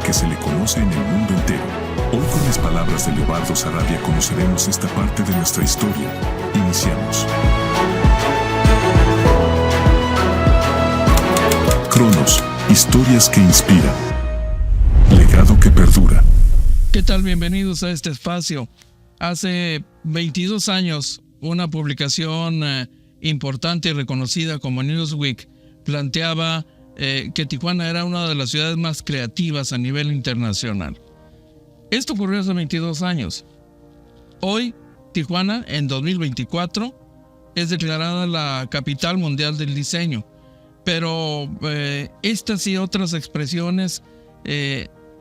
que se le conoce en el mundo entero. Hoy con las palabras de Leobardo Sarabia conoceremos esta parte de nuestra historia. Iniciamos. Cronos, historias que inspiran. Legado que perdura. ¿Qué tal? Bienvenidos a este espacio. Hace 22 años, una publicación importante y reconocida como Newsweek planteaba que Tijuana era una de las ciudades más creativas a nivel internacional. Esto ocurrió hace 22 años. Hoy, Tijuana, en 2024, es declarada la capital mundial del diseño. Pero estas y otras expresiones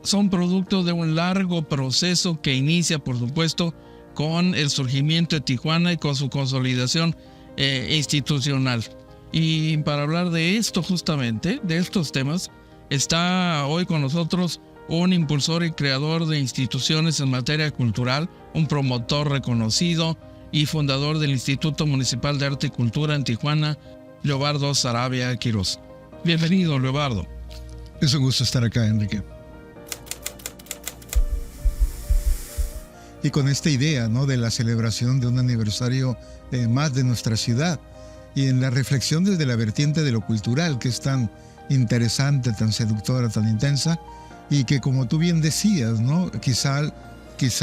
son producto de un largo proceso que inicia, por supuesto, con el surgimiento de Tijuana y con su consolidación institucional. Y para hablar de esto justamente, de estos temas, está hoy con nosotros un impulsor y creador de instituciones en materia cultural, un promotor reconocido y fundador del Instituto Municipal de Arte y Cultura en Tijuana, Leobardo Sarabia Quirós. Bienvenido, Leobardo. Es un gusto estar acá, Enrique. Y con esta idea, ¿no?, de la celebración de un aniversario más de nuestra ciudad, y en la reflexión desde la vertiente de lo cultural, que es tan interesante, tan seductora, tan intensa, y que, como tú bien decías, ¿no?, quizá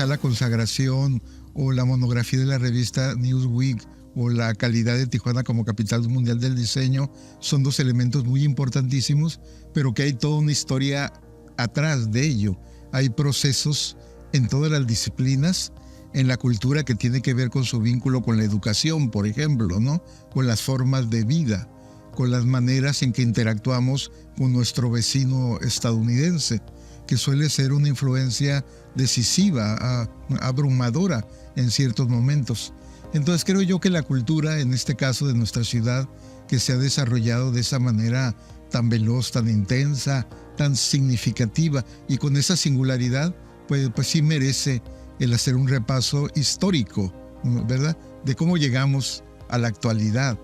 la consagración o la monografía de la revista Newsweek o la calidad de Tijuana como capital mundial del diseño son dos elementos muy importantísimos, pero que hay toda una historia atrás de ello. Hay procesos en todas las disciplinas, en la cultura, que tiene que ver con su vínculo con la educación, por ejemplo, ¿no?, con las formas de vida, con las maneras en que interactuamos con nuestro vecino estadounidense, que suele ser una influencia decisiva, abrumadora en ciertos momentos. Entonces creo yo que la cultura, en este caso de nuestra ciudad, que se ha desarrollado de esa manera tan veloz, tan intensa, tan significativa y con esa singularidad, pues sí merece el hacer un repaso histórico, ¿verdad?, de cómo llegamos a la actualidad.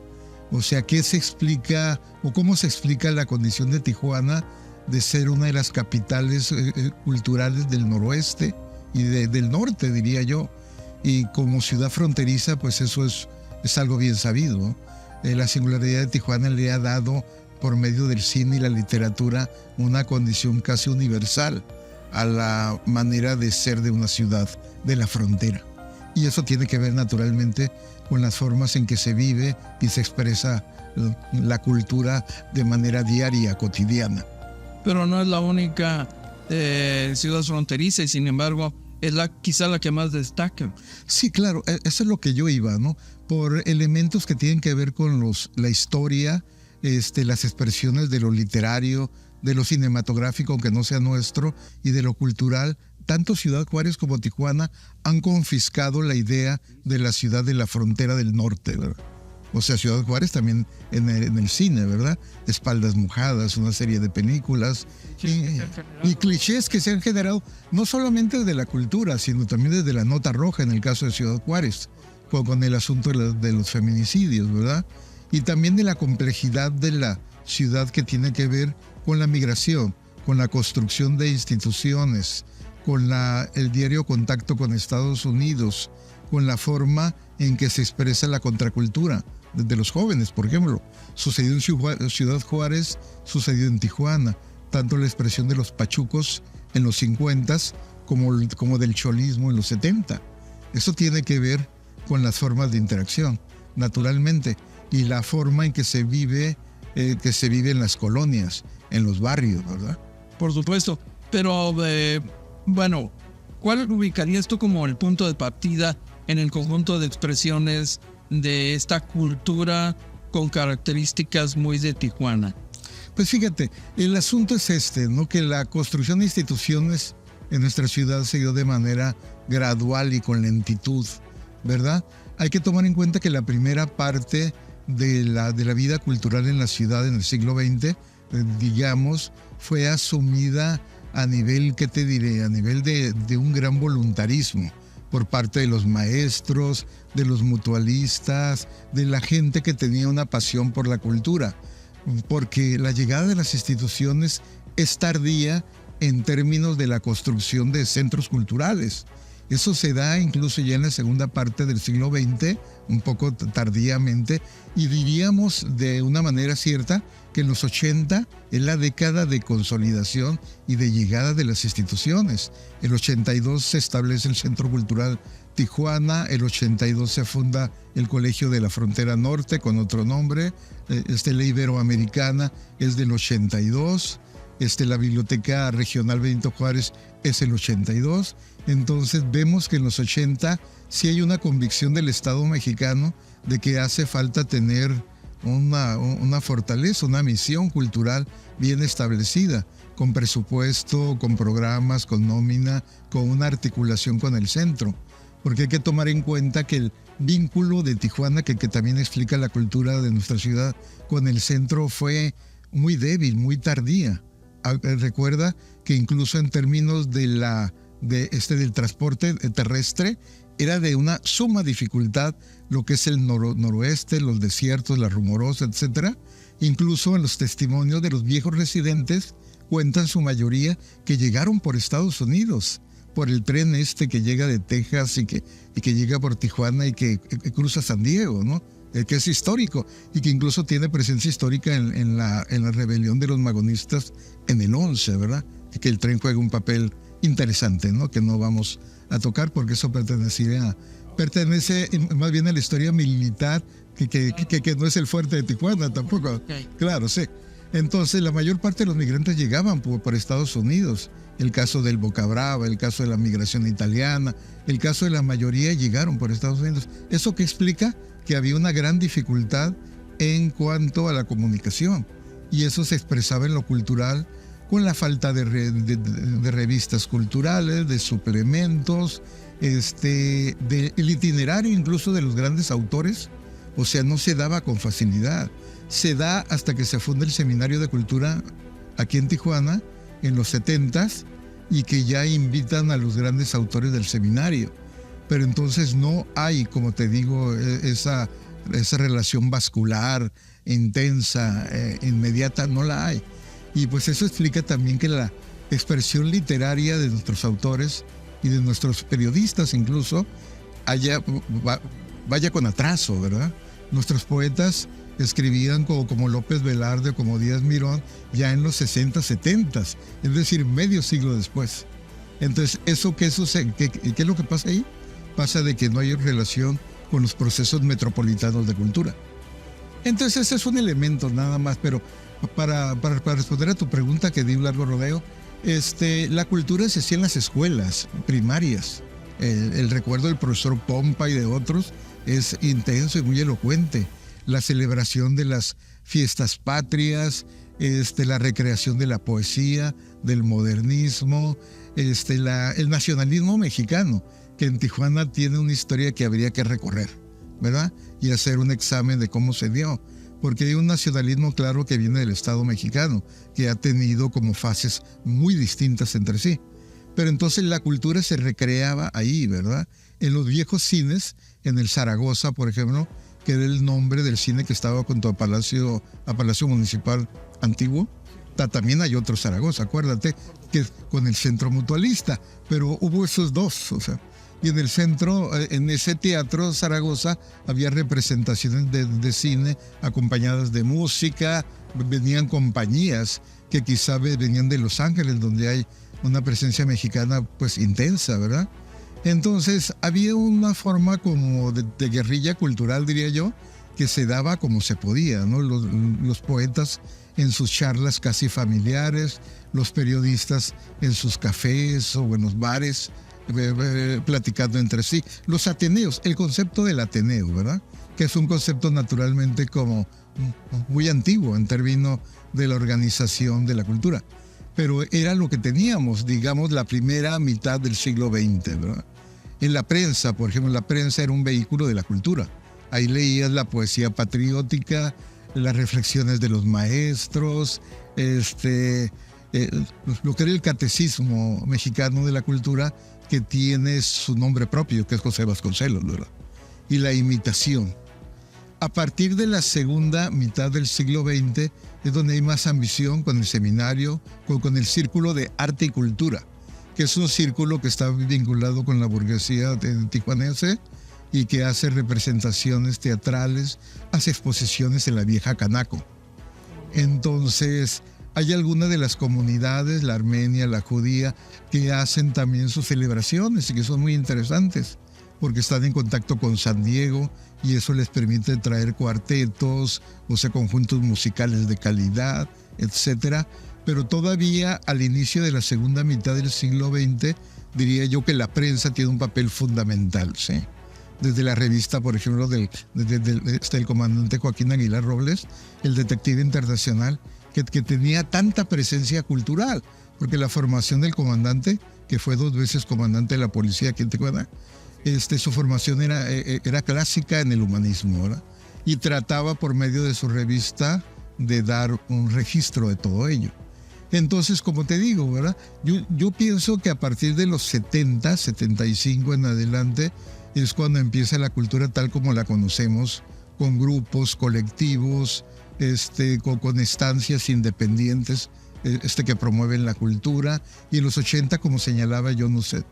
O sea, ¿qué se explica o cómo se explica la condición de Tijuana de ser una de las capitales culturales del noroeste y del norte, diría yo? Y como ciudad fronteriza, pues eso es algo bien sabido, ¿no? La singularidad de Tijuana le ha dado, por medio del cine y la literatura, una condición casi universal a la manera de ser de una ciudad de la frontera. Y eso tiene que ver naturalmente con las formas en que se vive y se expresa la cultura de manera diaria, cotidiana. Pero no es la única ciudad fronteriza y, sin embargo, es quizá la que más destaca. Sí, claro, eso es lo que yo iba, ¿no? Por elementos que tienen que ver con la historia, las expresiones de lo literario, de lo cinematográfico, aunque no sea nuestro, y de lo cultural. Tanto Ciudad Juárez como Tijuana han confiscado la idea de la ciudad de la frontera del norte, ¿verdad? O sea, Ciudad Juárez también en el cine, ¿verdad? Espaldas mojadas, una serie de películas y clichés que se han generado no solamente desde la cultura, sino también desde la nota roja en el caso de Ciudad Juárez, con el asunto de los feminicidios, ¿verdad? Y también de la complejidad de la ciudad, que tiene que ver con la migración, con la construcción de instituciones, con el diario contacto con Estados Unidos, con la forma en que se expresa la contracultura de los jóvenes, por ejemplo. Sucedió en Ciudad Juárez, sucedió en Tijuana, tanto la expresión de los pachucos en los 50s como del cholismo en los 70. Eso tiene que ver con las formas de interacción, naturalmente, y la forma en que se vive en las colonias, en los barrios, ¿verdad? Por supuesto, pero bueno, ¿cuál ubicarías tú como el punto de partida en el conjunto de expresiones de esta cultura con características muy de Tijuana? Pues fíjate, el asunto es ¿no?, que la construcción de instituciones en nuestra ciudad se dio de manera gradual y con lentitud, ¿verdad? Hay que tomar en cuenta que la primera parte de la vida cultural en la ciudad en el siglo XX, digamos, fue asumida a nivel, ¿qué te diré?, a nivel de un gran voluntarismo por parte de los maestros, de los mutualistas, de la gente que tenía una pasión por la cultura, porque la llegada de las instituciones es tardía en términos de la construcción de centros culturales. Eso se da incluso ya en la segunda parte del siglo XX, un poco tardíamente, y diríamos de una manera cierta que en los 80 es la década de consolidación y de llegada de las instituciones. El 82 se establece el Centro Cultural Tijuana, el 82 se funda el Colegio de la Frontera Norte con otro nombre, la Iberoamericana es del 82, la Biblioteca Regional Benito Juárez es el 82. Entonces vemos que en los 80 sí hay una convicción del Estado mexicano de que hace falta tener una fortaleza, una misión cultural bien establecida, con presupuesto, con programas, con nómina, con una articulación con el centro. Porque hay que tomar en cuenta que el vínculo de Tijuana, que también explica la cultura de nuestra ciudad, con el centro fue muy débil, muy tardía. Recuerda que incluso en términos del transporte terrestre, era de una suma dificultad lo que es el noroeste, los desiertos, la Rumorosa, etc. Incluso en los testimonios de los viejos residentes cuentan su mayoría que llegaron por Estados Unidos, por el tren que llega de Texas y que llega por Tijuana y que cruza San Diego, ¿no? Que es histórico y que incluso tiene presencia histórica en la rebelión de los magonistas en el 11, ¿verdad? Que el tren juega un papel interesante, ¿no? Que no vamos a tocar porque eso pertenece más bien a la historia militar que no es el fuerte de Tijuana tampoco. Okay. Claro, sí. Entonces la mayor parte de los migrantes llegaban por Estados Unidos. El caso del Boca Brava, el caso de la migración italiana, el caso de la mayoría llegaron por Estados Unidos. ¿Eso qué explica? Que había una gran dificultad en cuanto a la comunicación. Y eso se expresaba en lo cultural con la falta de revistas culturales, de suplementos, el itinerario incluso de los grandes autores. O sea, no se daba con facilidad. Se da hasta que se funda el Seminario de Cultura aquí en Tijuana, en los 70s, y que ya invitan a los grandes autores del seminario. Pero entonces no hay, como te digo, esa relación vascular, intensa, inmediata, no la hay. Y pues eso explica también que la expresión literaria de nuestros autores y de nuestros periodistas incluso vaya con atraso, ¿verdad? Nuestros poetas escribían como López Velarde, como Díaz Mirón, ya en los 60, 70, es decir, medio siglo después. Entonces, ¿qué es lo que pasa ahí? Pasa de que no hay relación con los procesos metropolitanos de cultura. Entonces, ese es un elemento nada más, pero para responder a tu pregunta que di un largo rodeo, la cultura se hacía en las escuelas primarias. El recuerdo del profesor Pompa y de otros es intenso y muy elocuente. La celebración de las fiestas patrias, la recreación de la poesía, del modernismo, el nacionalismo mexicano, que en Tijuana tiene una historia que habría que recorrer, ¿verdad? Y hacer un examen de cómo se dio. Porque hay un nacionalismo claro que viene del Estado mexicano, que ha tenido como fases muy distintas entre sí. Pero entonces la cultura se recreaba ahí, ¿verdad? En los viejos cines, en el Zaragoza, por ejemplo, que era el nombre del cine que estaba junto a Palacio Municipal Antiguo. También hay otro Zaragoza, acuérdate, que con el Centro Mutualista, pero hubo esos dos, o sea. Y en el centro, en ese teatro Zaragoza, había representaciones de cine acompañadas de música, venían compañías que quizá venían de Los Ángeles, donde hay una presencia mexicana pues intensa, ¿verdad? Entonces había una forma como de guerrilla cultural, diría yo, que se daba como se podía, ¿no? Los poetas en sus charlas casi familiares, los periodistas en sus cafés o en los bares, platicando entre sí. Los ateneos, el concepto del ateneo, ¿verdad? Que es un concepto naturalmente como muy antiguo en términos de la organización de la cultura. Pero era lo que teníamos, digamos, la primera mitad del siglo XX, ¿verdad? En la prensa, por ejemplo, la prensa era un vehículo de la cultura. Ahí leías la poesía patriótica, las reflexiones de los maestros, lo que era el catecismo mexicano de la cultura, que tiene su nombre propio, que es José Vasconcelos, ¿verdad? Y la imitación. A partir de la segunda mitad del siglo XX es donde hay más ambición con el seminario, con el Círculo de Arte y Cultura, que es un círculo que está vinculado con la burguesía tijuanense y que hace representaciones teatrales, hace exposiciones en la vieja Canaco. Entonces, hay algunas de las comunidades, la armenia, la judía, que hacen también sus celebraciones y que son muy interesantes, porque están en contacto con San Diego y eso les permite traer cuartetos, o sea, conjuntos musicales de calidad, etcétera. Pero todavía al inicio de la segunda mitad del siglo XX, diría yo que la prensa tiene un papel fundamental, ¿sí? Desde la revista, por ejemplo, del comandante Joaquín Aguilar Robles, el detective internacional, que tenía tanta presencia cultural, porque la formación del comandante, que fue 2 veces comandante de la policía aquí en Tijuana, su formación era clásica en el humanismo, ¿verdad? Y trataba por medio de su revista de dar un registro de todo ello. Entonces, como te digo, ¿verdad? Yo pienso que a partir de los 70, 75 en adelante, es cuando empieza la cultura tal como la conocemos, con grupos, colectivos, con estancias independientes que promueven la cultura. Y en los 80, como señalaba yo, no se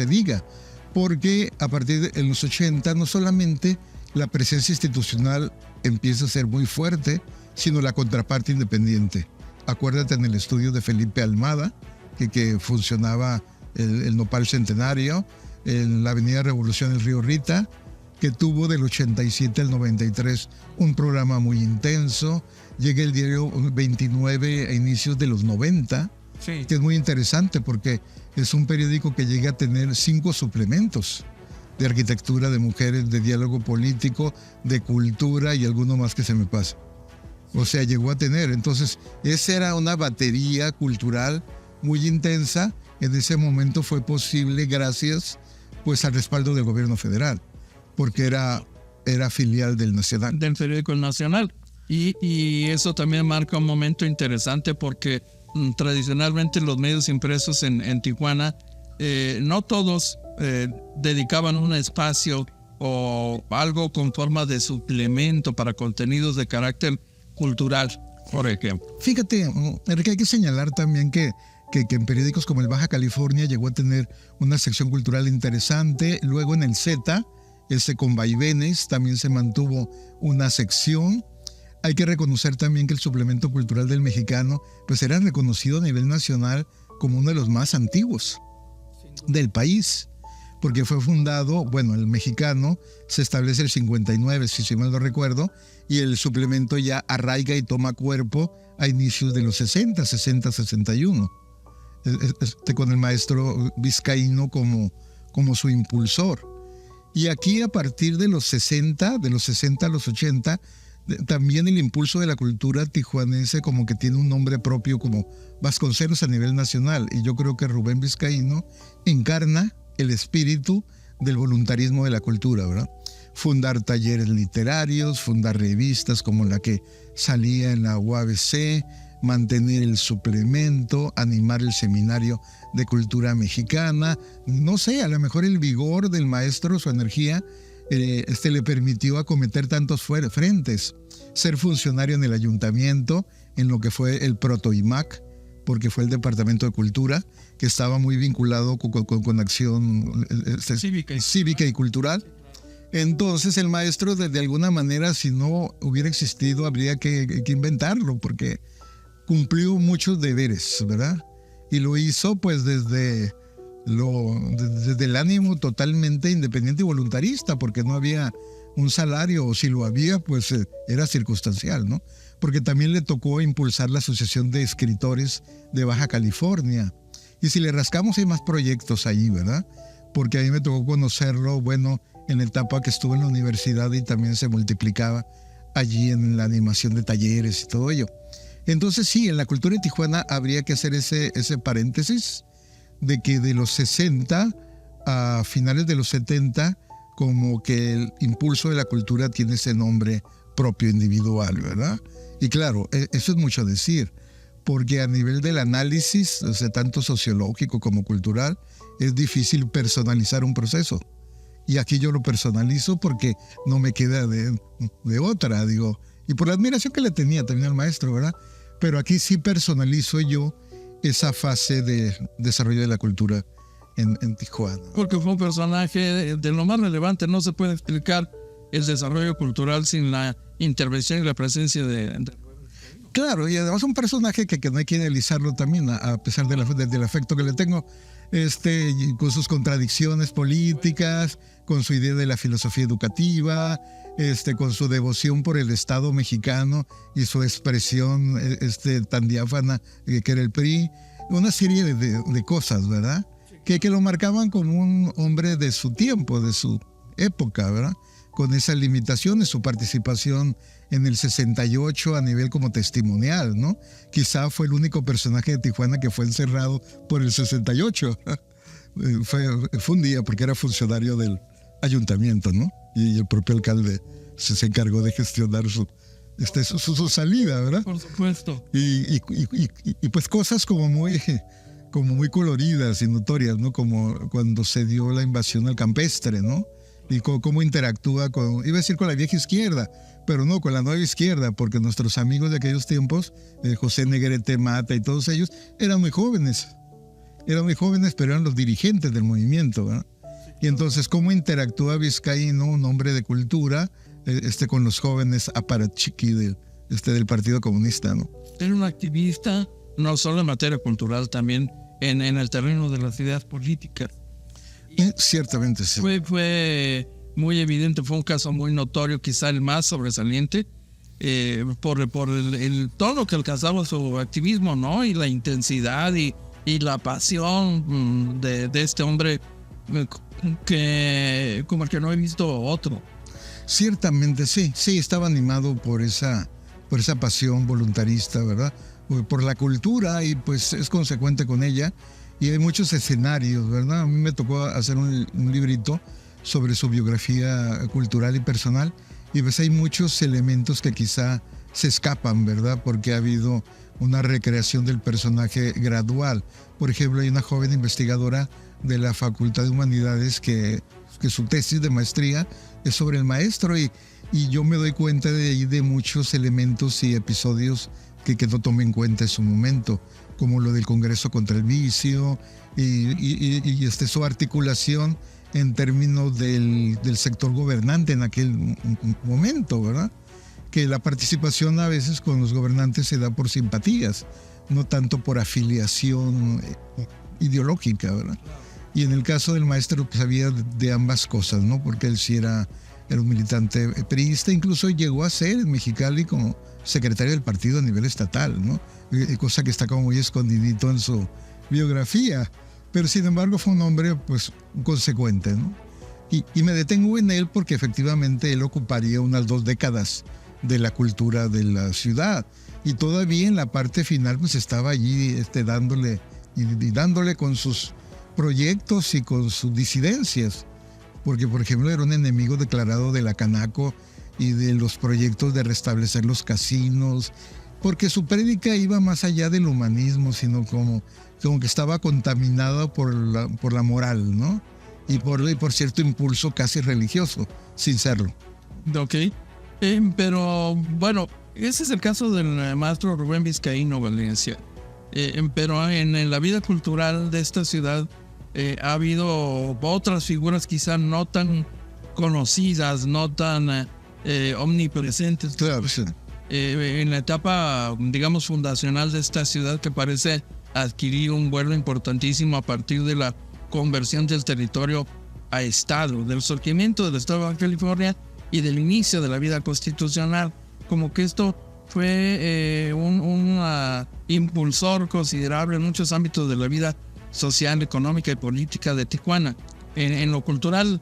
diga. Porque a partir de los 80 no solamente la presencia institucional empieza a ser muy fuerte, sino la contraparte independiente. Acuérdate en el estudio de Felipe Almada, que funcionaba el Nopal Centenario, en la Avenida Revolución del Río Rita, que tuvo del 87 al 93 un programa muy intenso. Llega el diario 29 a inicios de los 90, sí, que es muy interesante porque es un periódico que llega a tener 5 suplementos de arquitectura, de mujeres, de diálogo político, de cultura y alguno más que se me pasa. O sea, llegó a tener. Entonces, esa era una batería cultural muy intensa. En ese momento fue posible gracias pues al respaldo del gobierno federal, porque era filial del Nacional. Del periódico El Nacional. Y eso también marca un momento interesante porque tradicionalmente los medios impresos en Tijuana, no todos dedicaban un espacio o algo con forma de suplemento para contenidos de carácter cultural, por ejemplo. Fíjate, Enrique, hay que señalar también que en periódicos como el Baja California llegó a tener una sección cultural interesante. Luego en el Z, con Vaivenes, también se mantuvo una sección. Hay que reconocer también que el suplemento cultural del Mexicano pues era reconocido a nivel nacional como uno de los más antiguos del país, porque fue fundado, el Mexicano se establece el 59, si mal no recuerdo, y el suplemento ya arraiga y toma cuerpo a inicios de los 60, 61, con el maestro Vizcaíno como su impulsor. Y aquí a partir de los 60 a los 80, también el impulso de la cultura tijuanense como que tiene un nombre propio como Vasconcelos a nivel nacional. Y yo creo que Rubén Vizcaíno encarna el espíritu del voluntarismo de la cultura, ¿verdad? Fundar talleres literarios, fundar revistas como la que salía en la UABC, mantener el suplemento, animar el seminario de cultura mexicana. No sé, a lo mejor el vigor del maestro, su energía, le permitió acometer tantos frentes. Ser funcionario en el ayuntamiento, en lo que fue el proto-IMAC, porque fue el Departamento de Cultura, que estaba muy vinculado con acción cívica y cultural. Entonces el maestro, de alguna manera, si no hubiera existido, habría que inventarlo, porque cumplió muchos deberes, ¿verdad? Y lo hizo pues desde el ánimo totalmente independiente y voluntarista, porque no había un salario, o si lo había, pues era circunstancial, ¿no? Porque también le tocó impulsar la Asociación de Escritores de Baja California. Y si le rascamos, hay más proyectos ahí, ¿verdad? Porque a mí me tocó conocerlo, en la etapa que estuve en la universidad y también se multiplicaba allí en la animación de talleres y todo ello. Entonces sí, en la cultura de Tijuana habría que hacer ese paréntesis de que de los 60 a finales de los 70, como que el impulso de la cultura tiene ese nombre propio, individual, ¿verdad? Y claro, eso es mucho decir, porque a nivel del análisis, tanto sociológico como cultural, es difícil personalizar un proceso Y aquí yo lo personalizo porque no me queda de otra, digo. Y por la admiración que le tenía también al maestro, ¿verdad? Pero aquí sí personalizo yo esa fase de desarrollo de la cultura en Tijuana. Porque fue un personaje de lo más relevante. No se puede explicar el desarrollo cultural sin la intervención y la presencia de... Claro, y además un personaje que no hay que idealizarlo también, a pesar del afecto que le tengo, con sus contradicciones políticas, con su idea de la filosofía educativa, con su devoción por el Estado mexicano y su expresión tan diáfana que era el PRI, una serie de cosas, ¿verdad? Que lo marcaban como un hombre de su tiempo, de su época, ¿verdad? Con esas limitaciones, su participación en el 68 a nivel como testimonial, ¿no? Quizá fue el único personaje de Tijuana que fue encerrado por el 68. Fue un día porque era funcionario del ayuntamiento, ¿no? Y el propio alcalde se encargó de gestionar su salida, ¿verdad? Por supuesto. Y pues cosas como muy coloridas y notorias, ¿no? Como cuando se dio la invasión al campestre, ¿no? Y cómo interactúa iba a decir con la vieja izquierda, pero no, con la nueva izquierda, porque nuestros amigos de aquellos tiempos, José Negrete Mata y todos ellos, eran muy jóvenes, pero eran los dirigentes del movimiento, ¿verdad? Y entonces, ¿cómo interactúa Vizcaíno, un hombre de cultura, con los jóvenes aparachiqui del Partido Comunista, ¿no? Era un activista, no solo en materia cultural, también en el terreno de las ideas políticas. Ciertamente sí. Fue muy evidente, fue un caso muy notorio, quizá el más sobresaliente, por el tono que alcanzaba su activismo, ¿no? Y la intensidad y la pasión de este hombre como el que no he visto otro. Ciertamente sí, estaba animado por esa pasión voluntarista, ¿verdad? Por la cultura, y pues es consecuente con ella. Y hay muchos escenarios, ¿verdad? A mí me tocó hacer un librito sobre su biografía cultural y personal, y pues hay muchos elementos que quizá se escapan, ¿verdad? Porque ha habido una recreación del personaje gradual. Por ejemplo, hay una joven investigadora de la Facultad de Humanidades que su tesis de maestría es sobre el maestro, y yo me doy cuenta de muchos elementos y episodios que no tomé en cuenta en su momento, como lo del Congreso contra el Vicio y su articulación en términos del sector gobernante en aquel momento, ¿verdad? Que la participación a veces con los gobernantes se da por simpatías, no tanto por afiliación ideológica, ¿verdad? Y en el caso del maestro, pues había de ambas cosas, ¿no? Porque él sí era un militante priista, incluso llegó a ser en Mexicali como secretario del partido a nivel estatal, ¿no? Cosa que está como muy escondidito en su biografía, pero sin embargo fue un hombre pues consecuente, ¿no? Y me detengo en él porque efectivamente él ocuparía unas 2 décadas de la cultura de la ciudad, y todavía en la parte final pues estaba allí dándole con sus proyectos y con sus disidencias, porque por ejemplo era un enemigo declarado de la Canaco y de los proyectos de restablecer los casinos, porque su prédica iba más allá del humanismo, sino como que estaba contaminada por la moral, ¿no? Y por cierto impulso casi religioso, sin serlo. Ok, pero bueno, ese es el caso del maestro Rubén Vizcaíno Valencia. Pero en la vida cultural de esta ciudad ha habido otras figuras quizá no tan conocidas, no tan omnipresentes. Claro, sí. En la etapa, digamos, fundacional de esta ciudad, que parece adquirir un vuelo importantísimo a partir de la conversión del territorio a Estado, del surgimiento del Estado de Baja California y del inicio de la vida constitucional. Como que esto fue un impulsor considerable en muchos ámbitos de la vida social, económica y política de Tijuana. En lo cultural,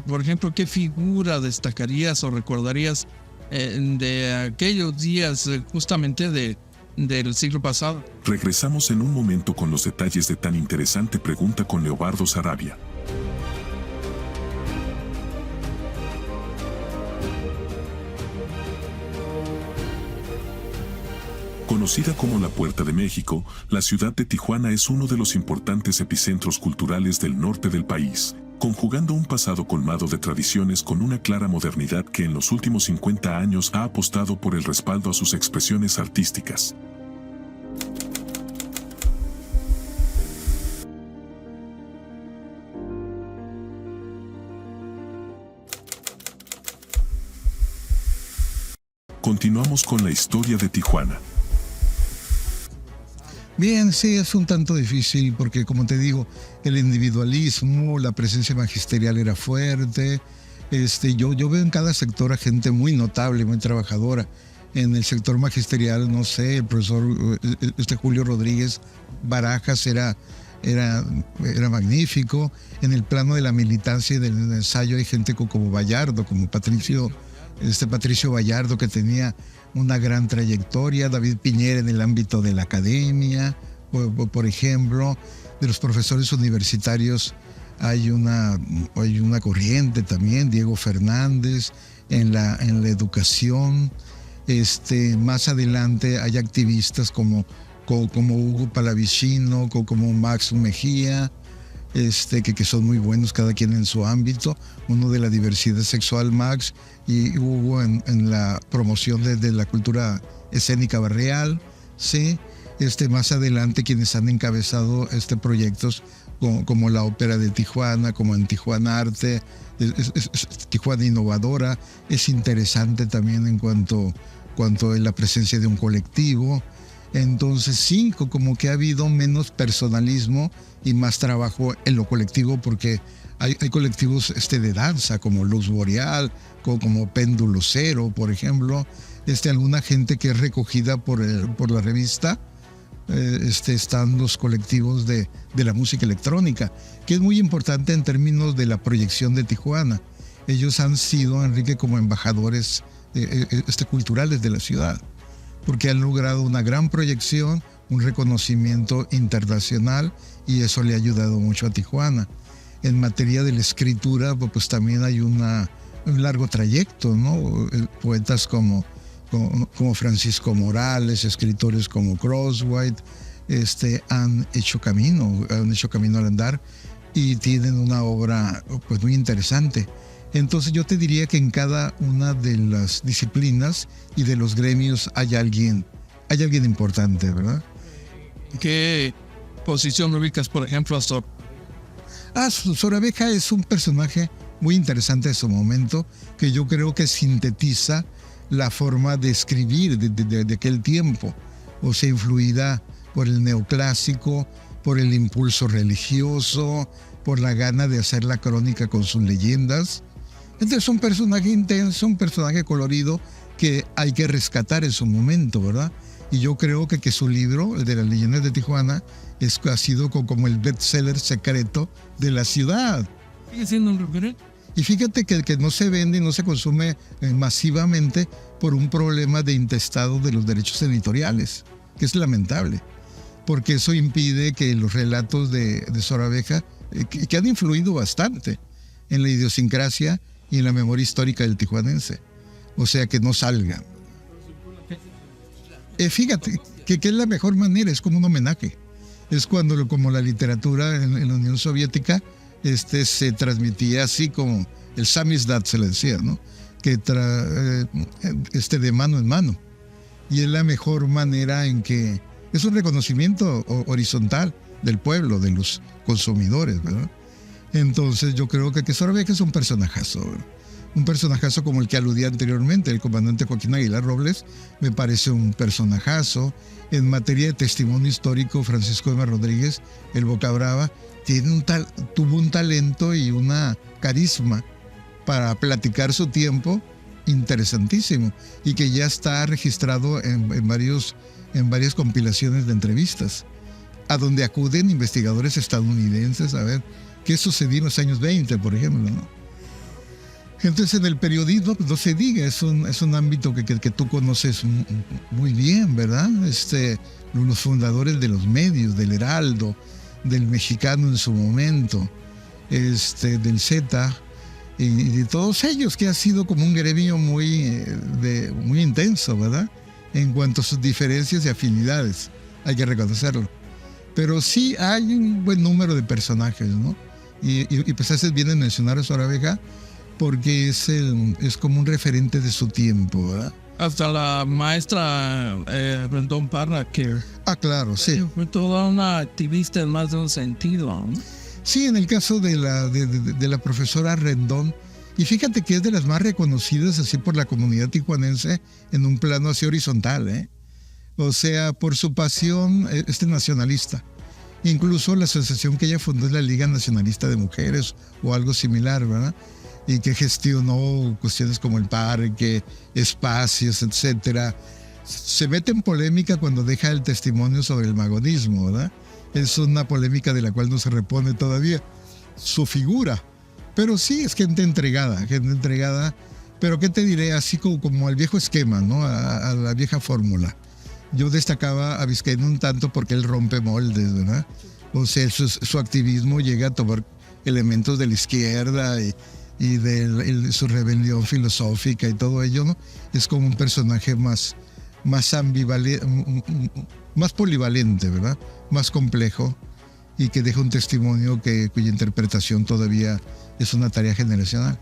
por ejemplo, ¿qué figura destacarías o recordarías de aquellos días justamente del siglo pasado? Regresamos en un momento con los detalles de tan interesante pregunta con Leobardo Sarabia. Conocida como la Puerta de México, la ciudad de Tijuana es uno de los importantes epicentros culturales del norte del país. conjugando un pasado colmado de tradiciones con una clara modernidad que en los últimos 50 años ha apostado por el respaldo a sus expresiones artísticas. Continuamos con la historia de Tijuana. Bien, sí, es un tanto difícil porque, como te digo, el individualismo, la presencia magisterial era fuerte. Yo veo en cada sector a gente muy notable, muy trabajadora. En el sector magisterial, no sé, el profesor Julio Rodríguez Barajas era magnífico. En el plano de la militancia y del ensayo hay gente como Vallardo, como Patricio Vallardo, que tenía una gran trayectoria. David Piñera en el ámbito de la academia, por ejemplo. De los profesores universitarios hay una corriente también, Diego Fernández, en la educación. Más adelante hay activistas como Hugo Palavicino, como Max Mejía, que son muy buenos cada quien en su ámbito. Uno de la diversidad sexual, Max, y Hugo en la promoción de la cultura escénica barrial, ¿sí? Más adelante quienes han encabezado proyectos como la Ópera de Tijuana, como en Tijuana Arte, Tijuana Innovadora, es interesante también en cuanto a la presencia de un colectivo. Entonces sí, como que ha habido menos personalismo y más trabajo en lo colectivo, porque hay colectivos de danza como Luz Boreal, como Péndulo Cero, por ejemplo. Alguna gente que es recogida por la revista. Están los colectivos de la música electrónica, que es muy importante en términos de la proyección de Tijuana. Ellos han sido, Enrique, como embajadores culturales de la ciudad, porque han logrado una gran proyección, un reconocimiento internacional, y eso le ha ayudado mucho a Tijuana. En materia de la escritura, pues también hay un largo trayecto, ¿no? Poetas como Francisco Morales, escritores como Crosswhite, han hecho camino al andar y tienen una obra pues muy interesante. Entonces yo te diría que en cada una de las disciplinas y de los gremios hay alguien importante, ¿verdad? ¿Qué posición ubicas, por ejemplo, a Sor? Sor Abeja es un personaje muy interesante de su momento, que yo creo que sintetiza la forma de escribir de aquel tiempo, o sea, influida por el neoclásico, por el impulso religioso, por la gana de hacer la crónica con sus leyendas. Entonces es un personaje intenso, un personaje colorido que hay que rescatar en su momento, ¿verdad? Y yo creo que su libro, el de las leyendas de Tijuana, ha sido como el bestseller secreto de la ciudad. ¿Sigue siendo un referente? Y fíjate que no se vende y no se consume masivamente por un problema de intestado de los derechos editoriales, que es lamentable, porque eso impide que los relatos de Sor Abeja, que han influido bastante en la idiosincrasia y en la memoria histórica del tijuanense, o sea, que no salgan. Fíjate que es la mejor manera, es como un homenaje. Es como la literatura en la Unión Soviética se transmitía así como el samizdat se le decía, ¿no? Que de mano en mano. Y es la mejor manera en que es un reconocimiento horizontal del pueblo, de los consumidores, ¿verdad? Entonces yo creo que Sor Abeja es un personajazo, ¿verdad? Un personajazo como el que aludía anteriormente, el comandante Joaquín Aguilar Robles, me parece un personajazo. En materia de testimonio histórico, Francisco M. Rodríguez, el Boca Brava, tuvo un talento y una carisma para platicar su tiempo interesantísimo, y que ya está registrado en varias compilaciones de entrevistas, a donde acuden investigadores estadounidenses a ver qué sucedió en los años 20, por ejemplo, ¿no? Entonces en el periodismo, pues no se diga, es un ámbito que tú conoces muy bien, ¿verdad? Los fundadores de los medios, del Heraldo, del Mexicano en su momento, del Z, y de todos ellos, que ha sido como un gremio muy intenso, ¿verdad? En cuanto a sus diferencias y afinidades, hay que reconocerlo. Pero sí hay un buen número de personajes, ¿no? y pues haces bien en mencionar a Sor Abeja, porque es como un referente de su tiempo, ¿verdad? Hasta la maestra Rendón Parra, que Claro, sí. fue toda una activista en más de un sentido, ¿no? Sí, en el caso de la profesora Rendón, y fíjate que es de las más reconocidas así por la comunidad tijuanense en un plano así horizontal, ¿eh? O sea, por su pasión nacionalista. Incluso la asociación que ella fundó es la Liga Nacionalista de Mujeres o algo similar, ¿verdad? Y que gestionó cuestiones como el parque, espacios, etcétera. Se mete en polémica cuando deja el testimonio sobre el magonismo, ¿verdad? Es una polémica de la cual no se repone todavía su figura. Pero sí, es gente entregada. Pero ¿qué te diré? Así como al viejo esquema, ¿no? A la vieja fórmula. Yo destacaba a Vizcaíno un tanto porque él rompe moldes, ¿verdad? O sea, su activismo llega a tomar elementos de la izquierda y de su rebelión filosófica y todo ello, ¿no? Es como un personaje más ambivalente, más polivalente, ¿verdad? Más complejo y que deja un testimonio cuya interpretación todavía es una tarea generacional.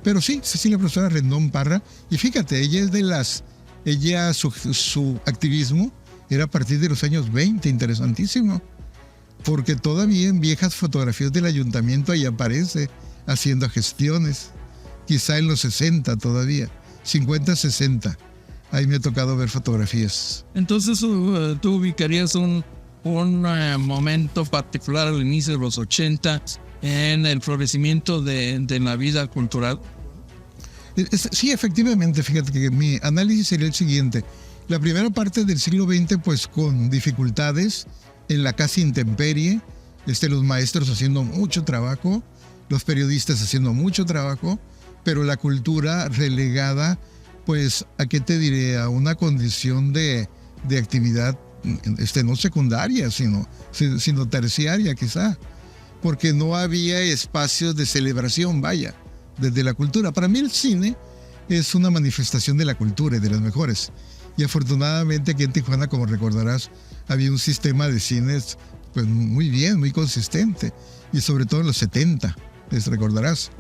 Pero sí, Cecilia profesora Rendón Parra, y fíjate, su activismo era a partir de los años 20, interesantísimo, porque todavía en viejas fotografías del ayuntamiento ahí aparece haciendo gestiones, quizá en los 60 todavía, 50, 60. Ahí me ha tocado ver fotografías. Entonces tú ubicarías un momento particular al inicio de los 80 en el florecimiento de la vida cultural. Sí, efectivamente, fíjate que mi análisis sería el siguiente. La primera parte del siglo XX, pues con dificultades en la casi intemperie, los maestros haciendo mucho trabajo, los periodistas haciendo mucho trabajo, pero la cultura relegada, pues, ¿a qué te diré? A una condición de actividad no secundaria, sino terciaria quizá, porque no había espacios de celebración, vaya, desde la cultura. Para mí el cine es una manifestación de la cultura y de las mejores. Y afortunadamente aquí en Tijuana, como recordarás, había un sistema de cines pues muy bien, muy consistente. Y sobre todo en los 70, les recordarás,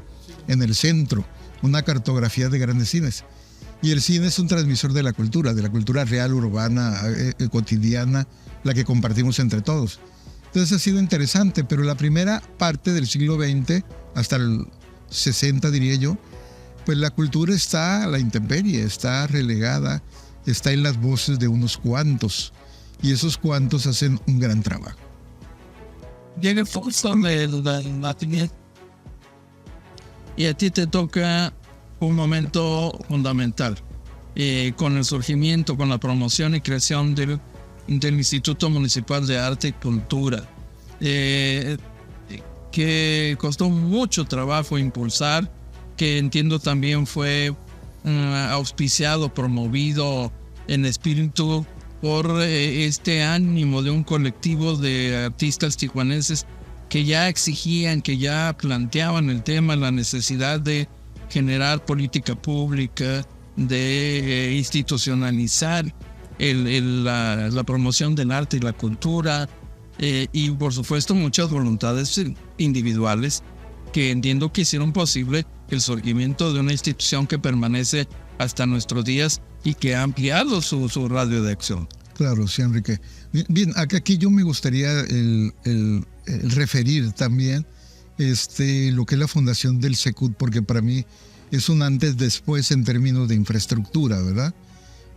en el centro, una cartografía de grandes cines. Y el cine es un transmisor de la cultura real, urbana, cotidiana, la que compartimos entre todos. Entonces ha sido interesante, pero la primera parte del siglo XX, hasta el 60 diría yo, pues la cultura está a la intemperie, está relegada, está en las voces de unos cuantos, y esos cuantos hacen un gran trabajo. Llega el foco de la y a ti te toca un momento fundamental, con el surgimiento, con la promoción y creación del Instituto Municipal de Arte y Cultura, que costó mucho trabajo impulsar, que entiendo también fue auspiciado, promovido en espíritu por este ánimo de un colectivo de artistas tijuanenses que ya exigían, que ya planteaban el tema, la necesidad de generar política pública, de institucionalizar la promoción del arte y la cultura, y por supuesto muchas voluntades individuales que entiendo que hicieron posible el surgimiento de una institución que permanece hasta nuestros días y que ha ampliado su radio de acción. Claro, sí, Enrique. Bien, aquí yo me gustaría el referir también lo que es la fundación del Secut, porque para mí es un antes-después en términos de infraestructura, ¿verdad?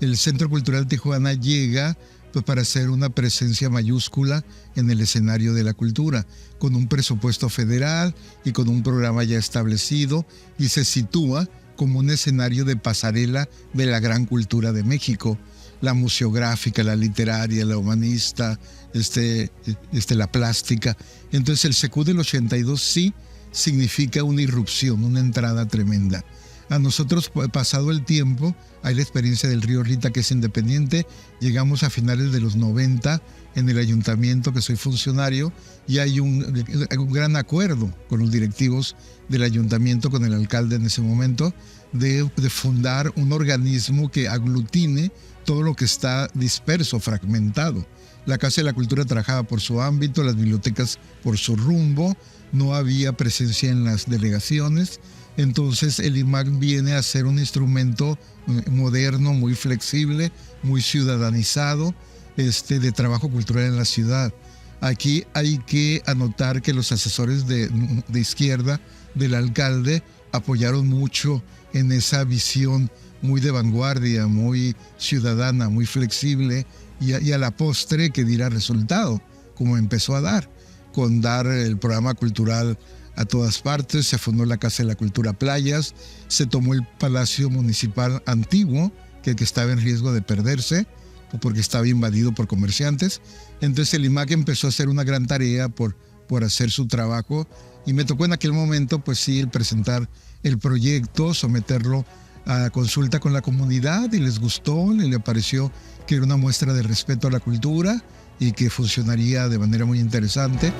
El Centro Cultural Tijuana llega pues, para ser una presencia mayúscula en el escenario de la cultura, con un presupuesto federal y con un programa ya establecido, y se sitúa como un escenario de pasarela de la gran cultura de México, la museográfica, la literaria, la humanista, la plástica. Entonces el Secut del 82 sí significa una irrupción, una entrada tremenda. A nosotros, pasado el tiempo, hay la experiencia del Río Rita, que es independiente. Llegamos a finales de los 90 en el ayuntamiento, que soy funcionario, y hay un gran acuerdo con los directivos del ayuntamiento, con el alcalde en ese momento, de fundar un organismo que aglutine todo lo que está disperso, fragmentado. La Casa de la Cultura trabajaba por su ámbito, las bibliotecas por su rumbo, no había presencia en las delegaciones. Entonces el IMAC viene a ser un instrumento moderno, muy flexible, muy ciudadanizado, de trabajo cultural en la ciudad. Aquí hay que anotar que los asesores de izquierda del alcalde apoyaron mucho en esa visión muy de vanguardia, muy ciudadana, muy flexible, y a la postre que diera resultado, como empezó a dar, con dar el programa cultural a todas partes. Se fundó la Casa de la Cultura Playas, se tomó el Palacio Municipal antiguo, que estaba en riesgo de perderse, porque estaba invadido por comerciantes. Entonces el IMAC empezó a hacer una gran tarea por hacer su trabajo, y me tocó en aquel momento, pues sí, el presentar el proyecto, someterlo a consulta con la comunidad, y les gustó, le pareció que era una muestra de respeto a la cultura y que funcionaría de manera muy interesante.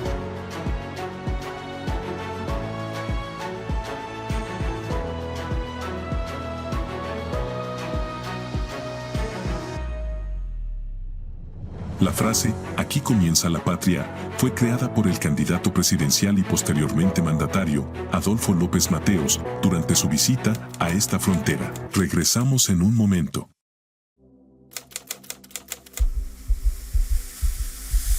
La frase, "aquí comienza la patria", fue creada por el candidato presidencial y posteriormente mandatario, Adolfo López Mateos, durante su visita a esta frontera. Regresamos en un momento.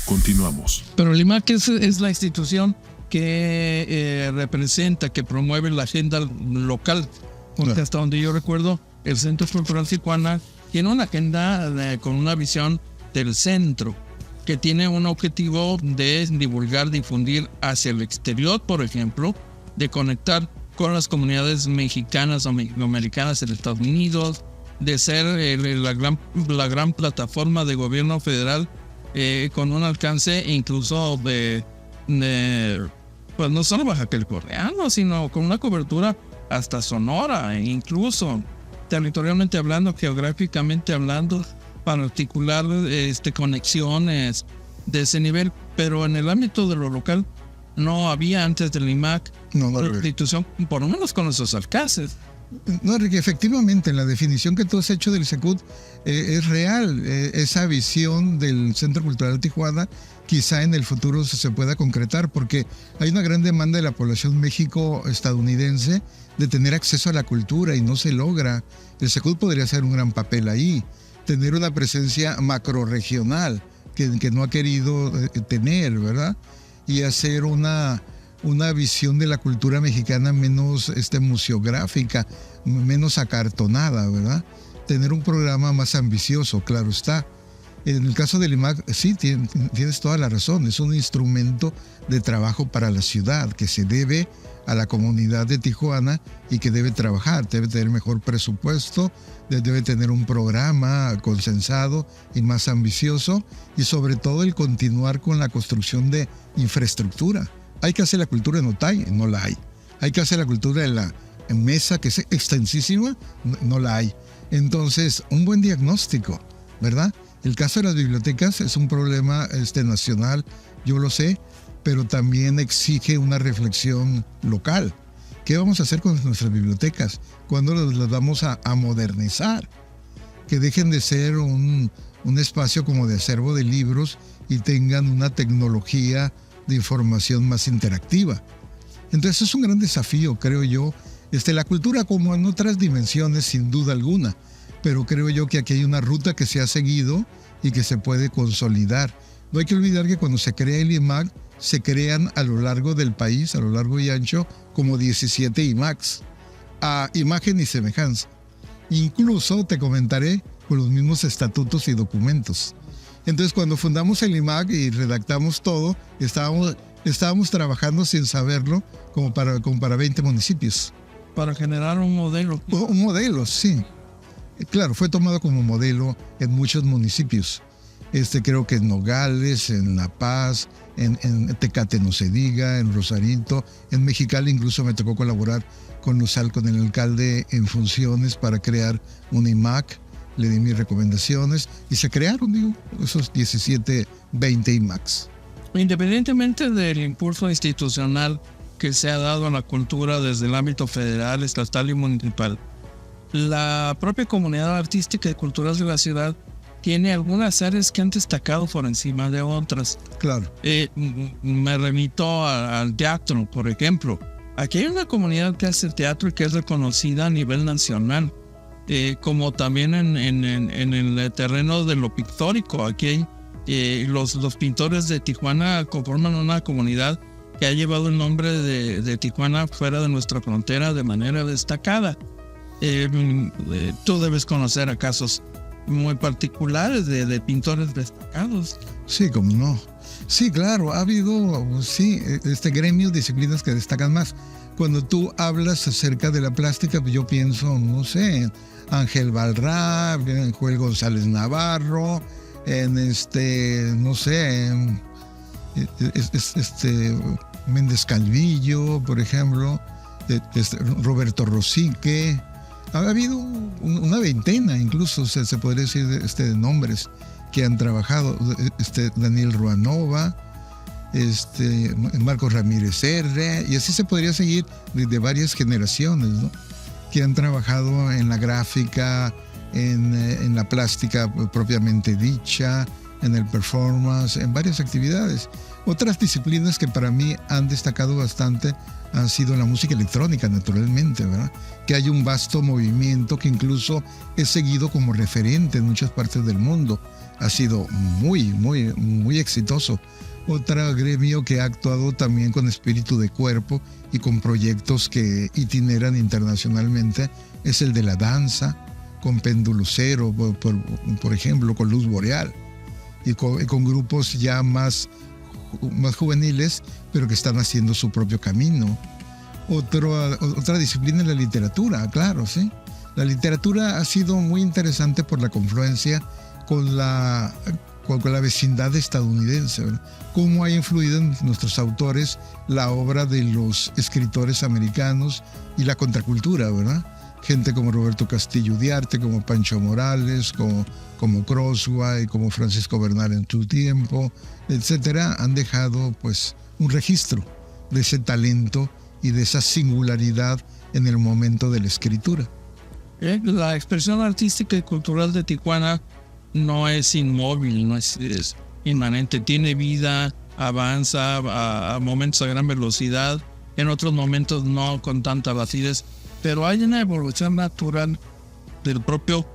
Continuamos. Pero el IMAC es la institución que representa, que promueve la agenda local. Porque Claro. hasta donde yo recuerdo, el Centro Cultural Tijuana tiene una agenda con una visión del centro, que tiene un objetivo de divulgar, difundir hacia el exterior, por ejemplo, de conectar con las comunidades mexicanas o mexicoamericanas en Estados Unidos, de ser la gran plataforma de gobierno federal con un alcance incluso de pues no solo baja californiano, sino con una cobertura hasta Sonora, incluso territorialmente hablando, geográficamente hablando, para articular conexiones de ese nivel. Pero en el ámbito de lo local no había antes del IMAC No, institución, por lo menos con esos alcances. No, Enrique, efectivamente, la definición que tú has hecho del Secut es real. Esa visión del Centro Cultural Tijuana quizá en el futuro se pueda concretar, porque hay una gran demanda de la población México-estadounidense de tener acceso a la cultura y no se logra. El Secut podría hacer un gran papel ahí, tener una presencia macrorregional que no ha querido tener, ¿verdad? Y hacer una visión de la cultura mexicana menos museográfica, menos acartonada, ¿verdad? Tener un programa más ambicioso, claro está. En el caso del IMAC, sí, tienes toda la razón, es un instrumento de trabajo para la ciudad que se debe a la comunidad de Tijuana y que debe trabajar, debe tener mejor presupuesto, debe tener un programa consensado y más ambicioso, y sobre todo el continuar con la construcción de infraestructura. Hay que hacer la cultura en Otay, no la hay. Hay que hacer la cultura en Mesa, que es extensísima, no la hay. Entonces, un buen diagnóstico, ¿verdad? El caso de las bibliotecas es un problema nacional, yo lo sé, pero también exige una reflexión local. ¿Qué vamos a hacer con nuestras bibliotecas? ¿Cuándo las vamos a modernizar? Que dejen de ser un espacio como de acervo de libros y tengan una tecnología de información más interactiva. Entonces es un gran desafío, creo yo. La cultura como en otras dimensiones, sin duda alguna, pero creo yo que aquí hay una ruta que se ha seguido y que se puede consolidar. No hay que olvidar que cuando se crea el IMAC, se crean a lo largo del país, a lo largo y ancho, como 17 IMACs, a imagen y semejanza. Incluso, te comentaré, con los mismos estatutos y documentos. Entonces, cuando fundamos el IMAC y redactamos todo, estábamos trabajando sin saberlo como para 20 municipios. Para generar un modelo. Un modelo, sí. Claro, fue tomado como modelo en muchos municipios. Creo que en Nogales, en La Paz, en Tecate no se diga, en Rosarito, en Mexicali incluso me tocó colaborar con el alcalde en funciones para crear un IMAC. Le di mis recomendaciones y se crearon, esos 17, 20 IMACs. Independientemente del impulso institucional que se ha dado a la cultura desde el ámbito federal, estatal y municipal, la propia comunidad artística y cultural de la ciudad tiene algunas áreas que han destacado por encima de otras. Claro. Me remito al teatro, por ejemplo. Aquí hay una comunidad que hace teatro y que es reconocida a nivel nacional, como también en el terreno de lo pictórico. Aquí hay, los pintores de Tijuana conforman una comunidad que ha llevado el nombre de Tijuana fuera de nuestra frontera de manera destacada. Tú debes conocer a casos muy particulares de pintores destacados. Sí, como no. Sí, claro, ha habido, sí, gremios, disciplinas que destacan más. Cuando tú hablas acerca de la plástica, yo pienso, no sé, Ángel Balrá, en Joel González Navarro, en no sé, Méndez Calvillo, por ejemplo, Roberto Rosique. Ha habido una veintena, incluso se podría decir, de nombres que han trabajado. Daniel Ruanova, Marcos Ramírez R., y así se podría seguir de varias generaciones, ¿no?, que han trabajado en la gráfica, en la plástica propiamente dicha, en el performance, en varias actividades. Otras disciplinas que para mí han destacado bastante han sido la música electrónica, naturalmente, ¿verdad? Que hay un vasto movimiento que incluso es seguido como referente en muchas partes del mundo. Ha sido muy, muy, muy exitoso. Otro gremio que ha actuado también con espíritu de cuerpo y con proyectos que itineran internacionalmente es el de la danza, con Péndulo Cero, por ejemplo, con Luz Boreal, y con grupos ya más juveniles, pero que están haciendo su propio camino. Otra disciplina es la literatura, claro, sí. La literatura ha sido muy interesante por la confluencia con la vecindad estadounidense, ¿verdad? Cómo ha influido en nuestros autores la obra de los escritores americanos y la contracultura, ¿verdad? Gente como Roberto Castillo Uriarte, como Pancho Morales, como Crossway, como Francisco Bernal en su tiempo, etcétera, han dejado pues un registro de ese talento y de esa singularidad en el momento de la escritura. La expresión artística y cultural de Tijuana no es inmóvil, no es inmanente, tiene vida, avanza a momentos a gran velocidad, en otros momentos no con tanta rapidez, pero hay una evolución natural del propio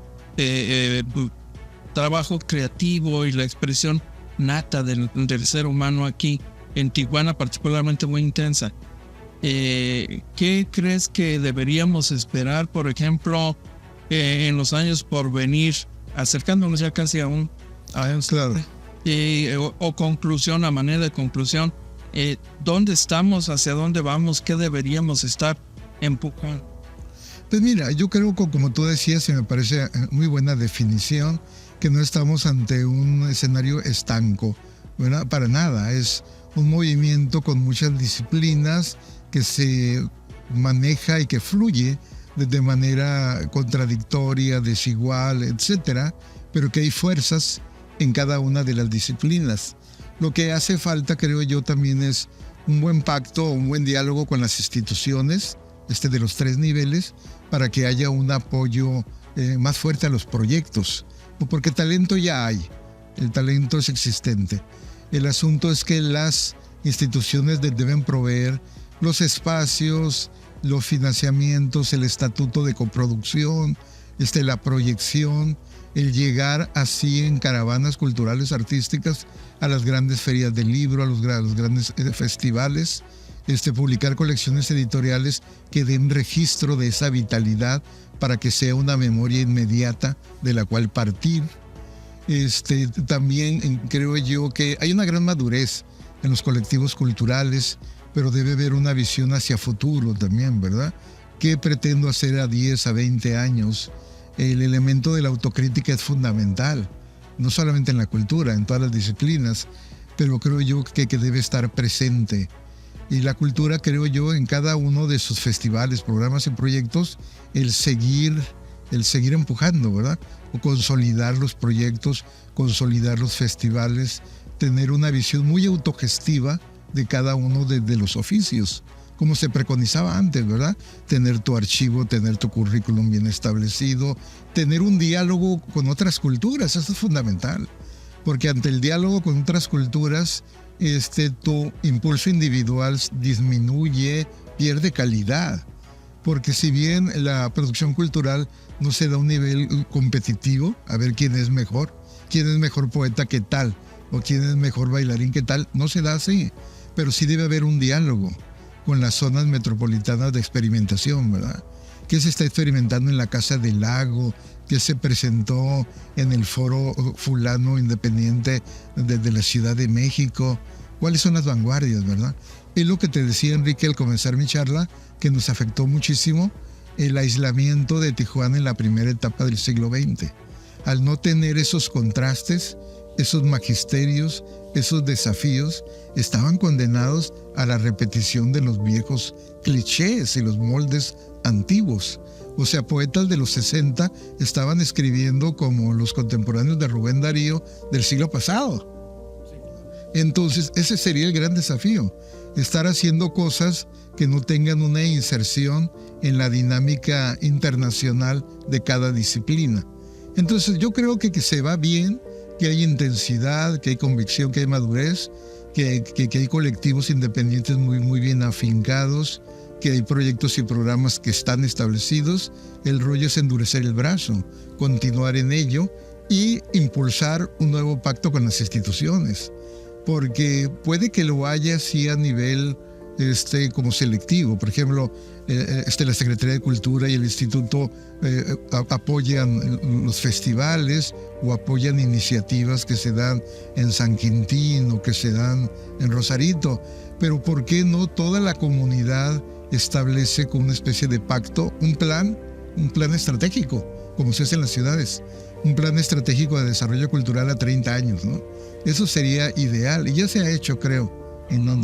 trabajo creativo y la expresión nata del ser humano aquí en Tijuana, particularmente muy intensa. ¿Qué crees que deberíamos esperar, por ejemplo, en los años por venir, acercándonos ya casi a un claro. O conclusión, a manera de conclusión, ¿dónde estamos, hacia dónde vamos, qué deberíamos estar empujando? Pues mira, yo creo que, como tú decías, y me parece muy buena definición, que no estamos ante un escenario estanco, ¿verdad? Para nada, es un movimiento con muchas disciplinas que se maneja y que fluye de manera contradictoria, desigual, etcétera, pero que hay fuerzas en cada una de las disciplinas. Lo que hace falta, creo yo, también es un buen pacto, un buen diálogo con las instituciones, de los tres niveles, para que haya un apoyo más fuerte a los proyectos, porque talento ya hay, el talento es existente. El asunto es que las instituciones deben proveer los espacios, los financiamientos, el estatuto de coproducción, la proyección, el llegar así en caravanas culturales artísticas a las grandes ferias del libro, a los grandes festivales, publicar colecciones editoriales que den registro de esa vitalidad para que sea una memoria inmediata de la cual partir. También creo yo que hay una gran madurez en los colectivos culturales, pero debe haber una visión hacia futuro también, ¿verdad? ¿Qué pretendo hacer a 10, a 20 años? El elemento de la autocrítica es fundamental, no solamente en la cultura, en todas las disciplinas, pero creo yo que debe estar presente. Y la cultura, creo yo, en cada uno de sus festivales, programas y proyectos, el seguir empujando, ¿verdad? O consolidar los proyectos, consolidar los festivales, tener una visión muy autogestiva de cada uno de los oficios, como se preconizaba antes, ¿verdad? Tener tu archivo, tener tu currículum bien establecido, tener un diálogo con otras culturas, eso es fundamental. Porque ante el diálogo con otras culturas, tu impulso individual disminuye, pierde calidad. Porque si bien la producción cultural no se da a un nivel competitivo, a ver quién es mejor poeta que tal, o quién es mejor bailarín que tal, no se da así. Pero sí debe haber un diálogo con las zonas metropolitanas de experimentación, ¿verdad? ¿Qué se está experimentando en la Casa del Lago? ¿Qué se presentó en el foro fulano independiente de la Ciudad de México? ¿Cuáles son las vanguardias, verdad? Es lo que te decía, Enrique, al comenzar mi charla, que nos afectó muchísimo el aislamiento de Tijuana en la primera etapa del siglo XX. Al no tener esos contrastes, esos magisterios, esos desafíos, estaban condenados a la repetición de los viejos clichés y los moldes antiguos. O sea, poetas de los 60 estaban escribiendo como los contemporáneos de Rubén Darío del siglo pasado. Entonces, ese sería el gran desafío, estar haciendo cosas que no tengan una inserción en la dinámica internacional de cada disciplina. Entonces, yo creo que se va bien, que hay intensidad, que hay convicción, que hay madurez, que hay colectivos independientes muy bien afincados, que hay proyectos y programas que están establecidos. El rollo es endurecer el brazo, continuar en ello y impulsar un nuevo pacto con las instituciones. Porque puede que lo haya así a nivel como selectivo. Por ejemplo, la Secretaría de Cultura y el Instituto apoyan los festivales o apoyan iniciativas que se dan en San Quintín o que se dan en Rosarito. Pero ¿por qué no toda la comunidad establece como una especie de pacto, un plan estratégico, como se hace en las ciudades? Un plan estratégico de desarrollo cultural a 30 años, ¿no? Eso sería ideal, y ya se ha hecho, creo. Y no,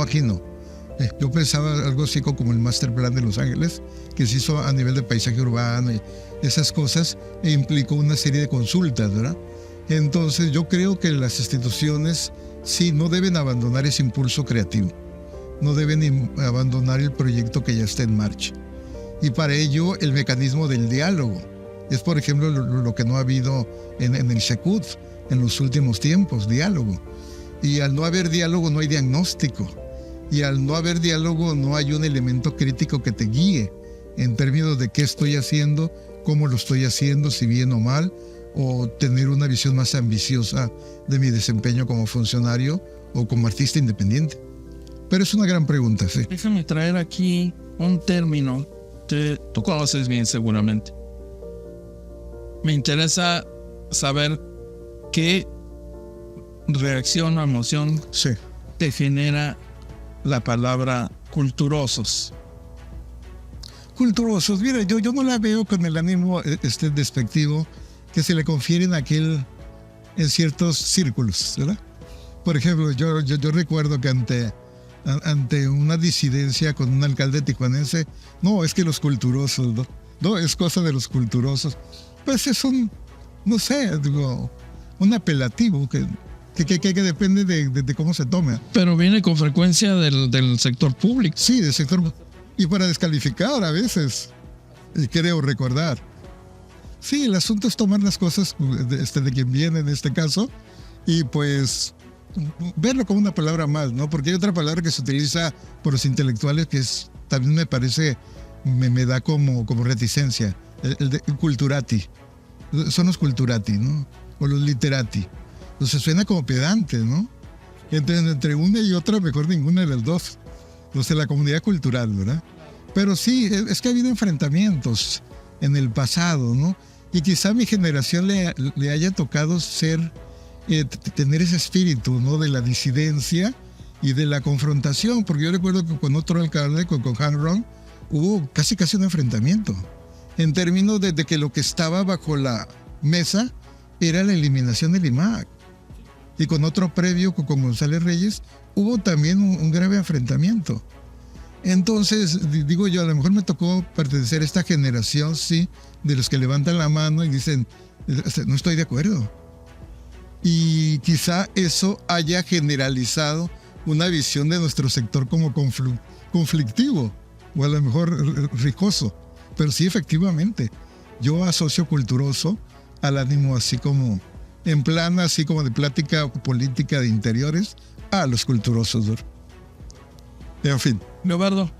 aquí no. Yo pensaba algo así como el Master Plan de Los Ángeles, que se hizo a nivel de paisaje urbano y esas cosas, e implicó una serie de consultas, ¿verdad? Entonces yo creo que las instituciones sí no deben abandonar ese impulso creativo, no deben abandonar el proyecto que ya está en marcha. Y para ello el mecanismo del diálogo es, por ejemplo, lo que no ha habido en el Secud en los últimos tiempos, diálogo. Y al no haber diálogo no hay diagnóstico. Y al no haber diálogo no hay un elemento crítico que te guíe en términos de qué estoy haciendo, cómo lo estoy haciendo, si bien o mal, o tener una visión más ambiciosa de mi desempeño como funcionario o como artista independiente. Pero es una gran pregunta, sí. Déjame traer aquí un término que tú conoces bien seguramente. Me interesa saber qué reacción o emoción te genera la palabra culturosos. Culturosos, mira, yo no la veo con el ánimo despectivo que se le confiere en ciertos círculos, ¿verdad? Por ejemplo, yo recuerdo que ante una disidencia con un alcalde tijuanense, no, es que los culturosos, no, es cosa de los culturosos. Pues es no sé, un apelativo que depende de cómo se tome. Pero viene con frecuencia del sector público. Sí, del sector. Y para descalificar a veces, creo recordar. Sí, el asunto es tomar las cosas de quien viene en este caso y pues verlo como una palabra más, ¿no? Porque hay otra palabra que se utiliza por los intelectuales que también me parece, me da como reticencia, el de culturati. Son los culturati, ¿no? O los literati. Entonces suena como pedante, ¿no? Entre una y otra, mejor ninguna de las dos. Entonces la comunidad cultural, ¿verdad? Pero sí, es que ha habido enfrentamientos en el pasado, ¿no? Y quizá a mi generación le haya tocado tener ese espíritu, ¿no? De la disidencia y de la confrontación, porque yo recuerdo que con otro alcalde, con Han Ron, hubo casi un enfrentamiento, en términos de que lo que estaba bajo la mesa era la eliminación del IMAC. Y con otro previo, con González Reyes, hubo también un grave enfrentamiento. Entonces, digo yo, a lo mejor me tocó pertenecer a esta generación, sí, de los que levantan la mano y dicen, no estoy de acuerdo. Y quizá eso haya generalizado una visión de nuestro sector como conflictivo o a lo mejor rijoso. Pero sí, efectivamente, yo asocio culturoso al ánimo así como, en plan así como de plática política de interiores, a los culturosos. En fin. Leobardo,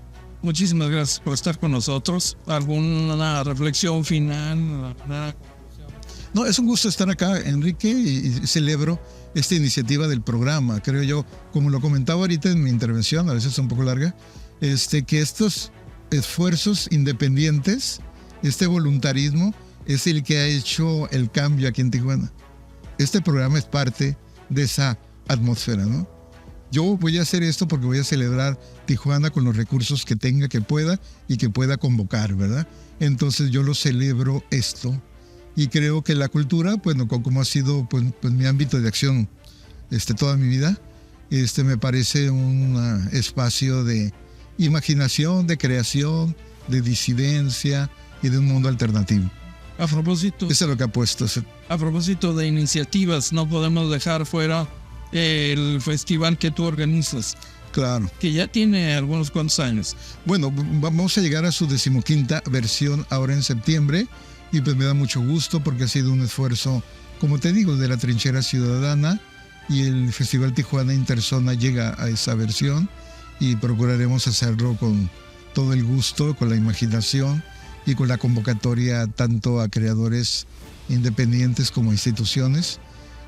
muchísimas gracias por estar con nosotros. ¿Alguna reflexión final? No, es un gusto estar acá, Enrique, y celebro esta iniciativa del programa. Creo yo, como lo comentaba ahorita en mi intervención, a veces es un poco larga, que estos esfuerzos independientes, este voluntarismo, es el que ha hecho el cambio aquí en Tijuana. Este programa es parte de esa atmósfera, ¿no? Yo voy a hacer esto porque voy a celebrar Tijuana con los recursos que tenga, que pueda y que pueda convocar, ¿verdad? Entonces yo lo celebro esto. Y creo que la cultura, bueno, como ha sido pues mi ámbito de acción toda mi vida, me parece un espacio de imaginación, de creación, de disidencia y de un mundo alternativo. A propósito, eso es lo que apuesto. A propósito de iniciativas, no podemos dejar fuera el festival que tú organizas. Claro. Que ya tiene algunos cuantos años. Bueno, vamos a llegar a su 15ª versión ahora en septiembre. Y pues me da mucho gusto porque ha sido un esfuerzo, como te digo, de la trinchera ciudadana, y el Festival Tijuana Interzona llega a esa versión y procuraremos hacerlo con todo el gusto, con la imaginación y con la convocatoria tanto a creadores independientes como a instituciones,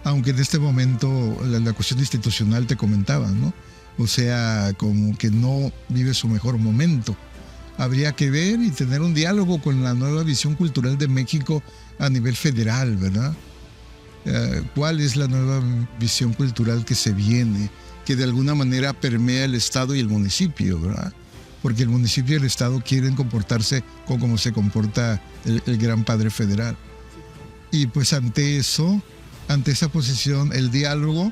aunque en este momento la cuestión institucional te comentaba, ¿no? O sea, como que no vive su mejor momento. Habría que ver y tener un diálogo con la nueva visión cultural de México a nivel federal, ¿verdad? ¿Cuál es la nueva visión cultural que se viene, que de alguna manera permea el Estado y el municipio, ¿verdad? Porque el municipio y el Estado quieren comportarse como se comporta el gran padre federal. Y pues ante eso, ante esa posición, el diálogo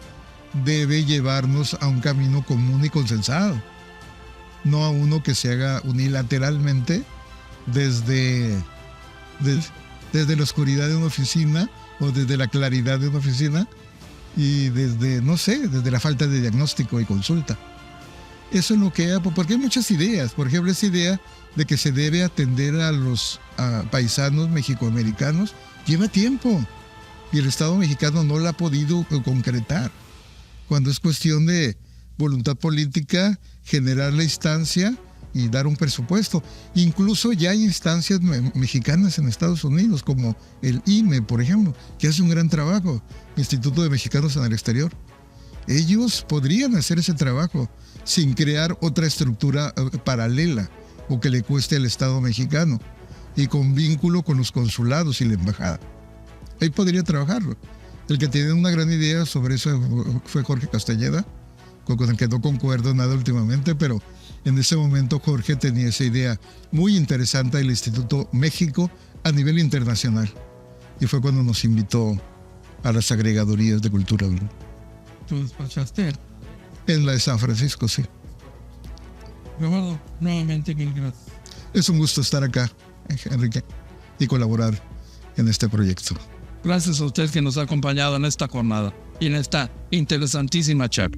debe llevarnos a un camino común y consensado. No a uno que se haga unilateralmente desde la oscuridad de una oficina o desde la claridad de una oficina y desde la falta de diagnóstico y consulta. Eso es lo que porque hay muchas ideas. Por ejemplo, esa idea de que se debe atender a los paisanos mexicoamericanos lleva tiempo y el Estado mexicano no la ha podido concretar. Cuando es cuestión de voluntad política, generar la instancia y dar un presupuesto. Incluso ya hay instancias mexicanas en Estados Unidos, como el IME, por ejemplo, que hace un gran trabajo, Instituto de Mexicanos en el Exterior. Ellos podrían hacer ese trabajo sin crear otra estructura paralela o que le cueste al Estado mexicano y con vínculo con los consulados y la embajada. Ahí podría trabajarlo. El que tiene una gran idea sobre eso fue Jorge Castañeda, con el que no concuerdo nada últimamente, pero en ese momento Jorge tenía esa idea muy interesante del Instituto México a nivel internacional. Y fue cuando nos invitó a las agregadurías de cultura. ¿Tú despachaste? En la de San Francisco, sí. Leobardo, nuevamente mil gracias. Es un gusto estar acá, Enrique, y colaborar en este proyecto. Gracias a usted que nos ha acompañado en esta jornada y en esta interesantísima charla.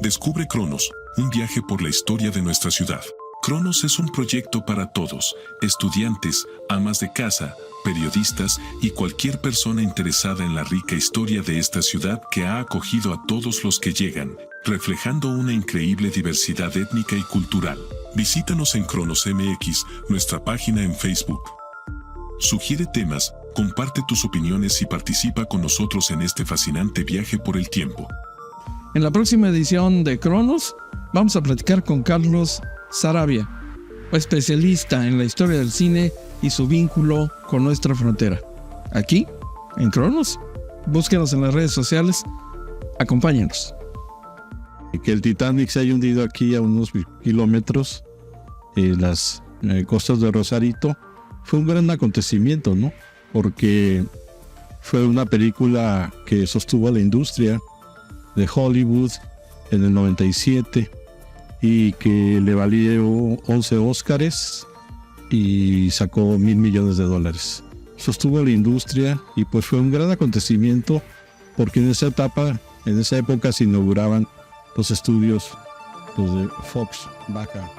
Descubre Cronos, un viaje por la historia de nuestra ciudad. Cronos es un proyecto para todos, estudiantes, amas de casa, periodistas y cualquier persona interesada en la rica historia de esta ciudad que ha acogido a todos los que llegan, reflejando una increíble diversidad étnica y cultural. Visítanos en Cronos MX, nuestra página en Facebook. Sugiere temas, comparte tus opiniones y participa con nosotros en este fascinante viaje por el tiempo. En la próxima edición de Cronos, vamos a platicar con Carlos Sarabia, especialista en la historia del cine y su vínculo con nuestra frontera. Aquí, en Cronos, búsquenos en las redes sociales, acompáñenos. Que el Titanic se haya hundido aquí a unos kilómetros, las costas de Rosarito, fue un gran acontecimiento, ¿no? Porque fue una película que sostuvo a la industria de Hollywood en el 97 y que le valió 11 Óscares y sacó $1,000 millones. Sostuvo a la industria y pues fue un gran acontecimiento porque en esa época se inauguraban los estudios, los de Fox Baja